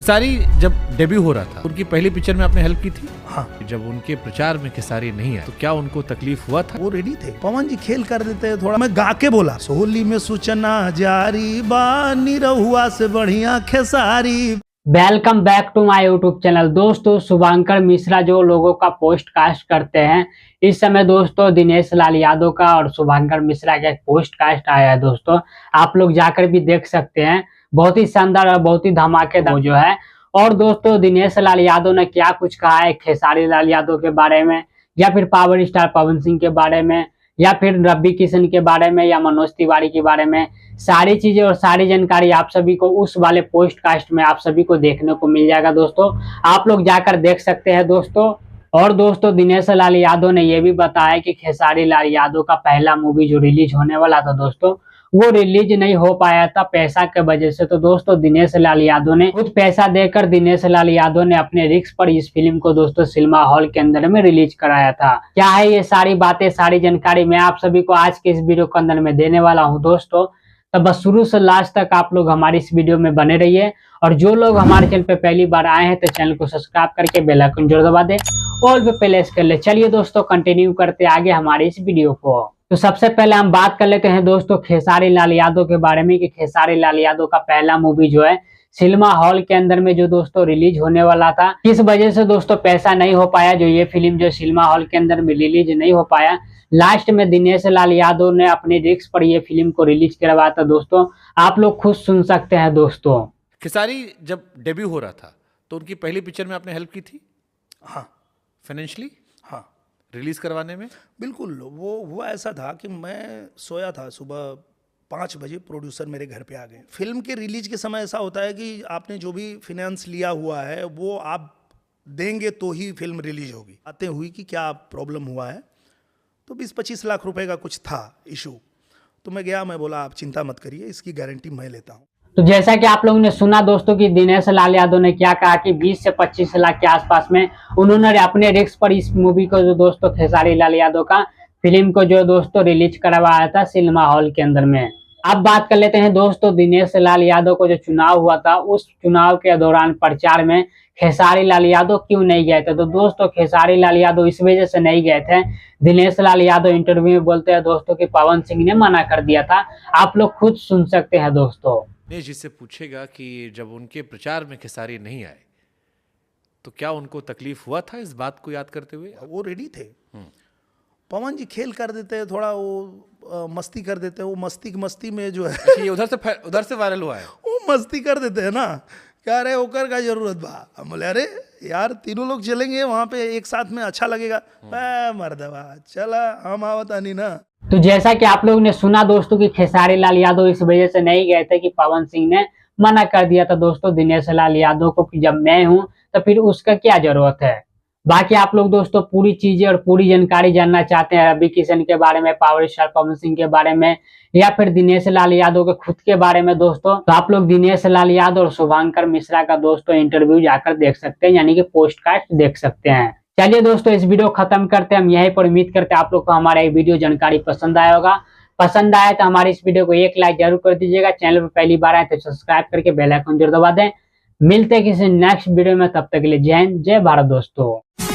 खेसारी जब डेब्यू हो रहा था उनकी पहली पिक्चर में आपने हेल्प की थी। हाँ, जब उनके प्रचार में खेसारी नहीं आए तो क्या उनको तकलीफ हुआ था? वो रेडी थे। पवन जी खेल कर देते थोड़ा, मैं गा के बोला सोहली में सूचना जारी बानी रहुआ से बढ़िया Khesari. Welcome back to my YouTube channel. दोस्तों, शुभांकर मिश्रा जो लोगों का पोस्ट कास्ट करते हैं, इस समय दोस्तों दिनेश लाल यादव का और शुभांकर मिश्रा का एक पोस्ट कास्ट आया है। दोस्तों आप लोग जाकर भी देख सकते हैं, बहुत ही शानदार और बहुत ही धमाकेदार जो है। और दोस्तों दिनेश लाल यादव ने क्या कुछ कहा है खेसारी लाल यादव के बारे में, या फिर पावर स्टार पवन सिंह के बारे में, या फिर रवि किशन के बारे में, या मनोज तिवारी के बारे में, सारी चीजें और सारी जानकारी आप सभी को उस वाले पोस्ट कास्ट में आप सभी को देखने को मिल जाएगा। दोस्तों आप लोग जाकर देख सकते हैं दोस्तों। और दोस्तों दिनेश लाल यादव ने यह भी बताया कि खेसारी लाल यादव का पहला मूवी जो रिलीज होने वाला था दोस्तों, वो रिलीज नहीं हो पाया था पैसा के वजह से। तो दोस्तों दिनेश लाल यादव ने खुद पैसा देकर दिनेश लाल यादव ने अपने रिस्क पर इस फिल्म को दोस्तों सिनेमा हॉल के अंदर में रिलीज कराया था। क्या है ये सारी बातें, सारी जानकारी मैं आप सभी को आज के इस वीडियो के अंदर में देने वाला हूँ दोस्तों। तो बस शुरू से लास्ट तक आप लोग हमारी इस वीडियो में बने रहिए। और जो लोग हमारे चैनल पे पहली बार आए हैं तो चैनल को सब्सक्राइब करके बेल आइकन जरूर दबा दें, ऑल पे प्रेस कर ले। चलिए दोस्तों कंटिन्यू करते आगे हमारी इस वीडियो को। तो सबसे पहले हम बात कर लेते हैं दोस्तों खेसारी लाल यादव के बारे में कि खेसारी लाल यादव का पहला मूवी जो है सिनेमा हॉल के अंदर में जो दोस्तों रिलीज होने वाला था, किस वजह से दोस्तों पैसा नहीं हो पाया, जो ये फिल्म जो सिनेमा हॉल के अंदर में रिलीज नहीं हो पाया। लास्ट में दिनेश लाल यादव ने अपने रिस्क पर ये फिल्म को रिलीज करवाया था दोस्तों। आप लोग खुद सुन सकते हैं दोस्तों। खेसारी जब डेब्यू हो रहा था तो उनकी पहली पिक्चर में आपने हेल्प की थी। हाँ, फाइनेंशियली हाँ रिलीज करवाने में। बिल्कुल। वो हुआ ऐसा था कि मैं सोया था, सुबह 5 बजे प्रोड्यूसर मेरे घर पे आ गए। फिल्म के रिलीज के समय ऐसा होता है कि आपने जो भी फाइनेंस लिया हुआ है वो आप देंगे तो ही फिल्म रिलीज होगी। आते हुई कि क्या प्रॉब्लम हुआ है, तो 20-25 लाख रुपए का कुछ था इशू। तो मैं गया, मैं बोला आप चिंता मत करिए, इसकी गारंटी मैं लेता हूँ। तो जैसा कि आप लोगों ने सुना दोस्तों कि दिनेश लाल यादव ने क्या कहा कि 20 से 25 लाख के आसपास में उन्होंने अपने रिस्क पर इस मूवी को जो दोस्तों खेसारी लाल यादव का फिल्म को जो दोस्तों रिलीज करवाया था सिनेमा हॉल के अंदर में। अब बात कर लेते हैं दोस्तों दिनेश लाल यादव को जो चुनाव हुआ था, उस चुनाव के दौरान प्रचार में खेसारी लाल यादव क्यों नहीं गए थे। तो दोस्तों खेसारी लाल यादव इस वजह से नहीं गए थे। दिनेश लाल यादव इंटरव्यू में बोलते हैं दोस्तों कि पवन सिंह ने मना कर दिया था। आप लोग खुद सुन सकते हैं दोस्तों। दिनेश जी से पूछेगा कि जब उनके प्रचार में खेसारी नहीं आए तो क्या उनको तकलीफ हुआ था इस बात को याद करते हुए? वो रेडी थे। पवन जी खेल कर देते हैं थोड़ा, वो मस्ती कर देते हैं। वो मस्ती में जो है ये उधर से वायरल हुआ है। वो मस्ती कर देते हैं ना, क्या रे ओकर का जरूरत बा। हम बोले अरे यार तीनों लोग चलेंगे वहाँ पे एक साथ में, अच्छा लगेगा। मर्दवा चला, हम आवता नहीं ना। तो जैसा कि आप लोगों ने सुना दोस्तों कि खेसारी लाल यादव इस वजह से नहीं गए थे कि पवन सिंह ने मना कर दिया था दोस्तों दिनेश लाल यादव को कि जब मैं हूं तो फिर उसका क्या जरूरत है। बाकी आप लोग दोस्तों पूरी चीजें और पूरी जानकारी जानना चाहते हैं रवि किशन के बारे में, पावर स्टार पवन सिंह के बारे में, या फिर दिनेश लाल यादव के खुद के बारे में दोस्तों, तो आप लोग दिनेश लाल यादव और शुभांकर मिश्रा का दोस्तों इंटरव्यू जाकर देख सकते हैं, यानी कि पोस्टकास्ट देख सकते हैं। चलिए दोस्तों इस वीडियो खत्म करते हैं हम यहीं पर। उम्मीद करते हैं आप लोग को हमारा ये वीडियो जानकारी पसंद आया होगा। पसंद आया तो हमारी इस वीडियो को एक लाइक जरूर कर दीजिएगा। चैनल पर पहली बार आए तो सब्सक्राइब करके बेल आइकन जरूर दबा दें। मिलते हैं किसी नेक्स्ट वीडियो में, तब तक के लिए जय हिंद, जय भारत दोस्तों।